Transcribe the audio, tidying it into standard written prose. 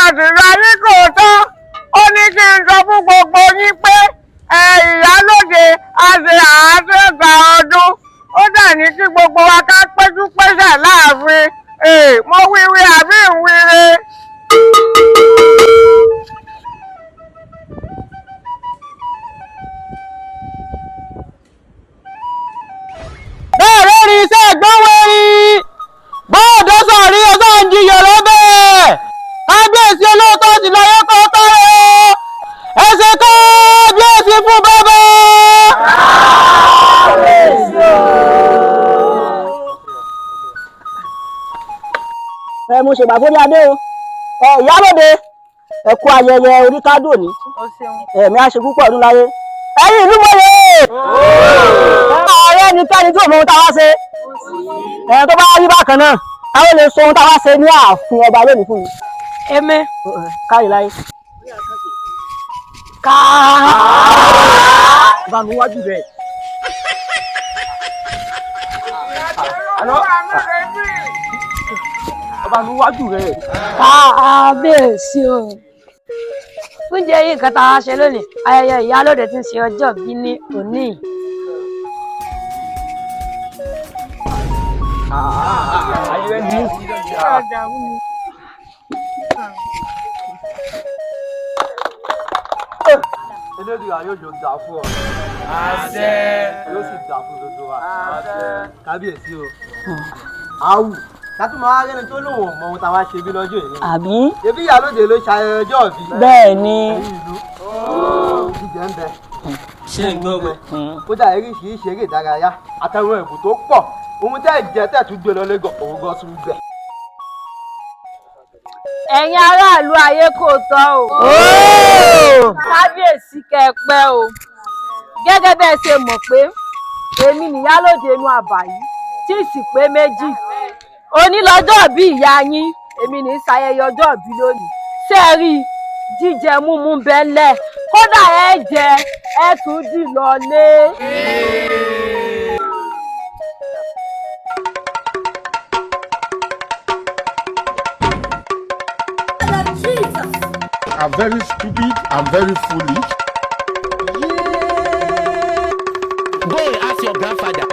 àṣìlọ ayé kò tán ó ní kí n sọ fún gbogbo yín pé ìyálóde a ṣe àádọ́ta ọdún ó dà ní kí gbogbo wa ká péjú pésẹ̀ láàfin mo wíwí àbí ìwíre. bẹ́ẹ̀ lórí iṣẹ́ ìgbówórí bọ́ọ̀dọ́ sọ̀rí ọjọ́ ń jiyàn lọ́bẹ̀ kábíyèsí olóòótọ́ sì lọ yẹ kó tọ́rọ ẹsẹ̀ kábíyèsí fún bàbá. mo ṣègbà fún adé o ìyálóde ẹ kú ayẹyẹ oríkádò ní ẹ̀mí àṣekúpọ̀ ọdún láyé ẹ̀yin ìlú mọ́lẹ̀ ààrẹ nìkẹ́ni tí òun táwa ṣe tó bá rí bákan náà táwọn lè sọ ohun táwa ṣe ní ààfin ọba lónìí fún mi. èmi káyì láyé bá mi wájú rẹ̀. ọba mi wájú rẹ̀. kábíyèsí o oúnjẹ yìí nǹkan tá a ṣe lónìí ayẹyẹ ìyálóde tí ń ṣe ọjọ́ bí ní òní. Elédùà yóò jọ dà fún ọ. Àṣẹ. Yóò sì dà fún gbogbo wa. Àṣẹ. Kábíyèsí o. Àwù. Látúmọ̀ arẹ́ni tó lòun ò mọ ohun táwa ṣe bí lọ́jọ́ èyí. àbí. Ebi ìyálóde ló ṣayẹyẹ ọjọ́ ìbí. bẹ́ẹ̀ ni. Ẹ̀yin ìlú. Jíjẹ ń bẹ. ṣé ń gbọ́ bẹ. Kódà oríṣiríṣi eré ìdárayá àtàwọn ẹ̀bùn tó pọ̀. Ohun tẹ́ ìjẹ tẹ́ tún gbé lọ lẹ́gọ̀ òun gan tún bẹ̀. ẹ̀yin aráàlú ayé kò tọ́ o kábíyèsí kẹpẹ́ o gẹ́gẹ́ bẹ́ẹ̀ ṣe mọ̀ pé èmi nìyálóde inú àbá yìí tí sì pé méjì òní lọ́jọ́ bí ìyá yín èmi ní ṣayẹyẹ ọjọ́ bí lónìí ṣé ẹ rí jíjẹ múmú bẹ́lẹ̀ kódà ẹ jẹ ẹ tún dì lọlé. I'm very stupid, I'm very foolish. Go and ask your grandfather.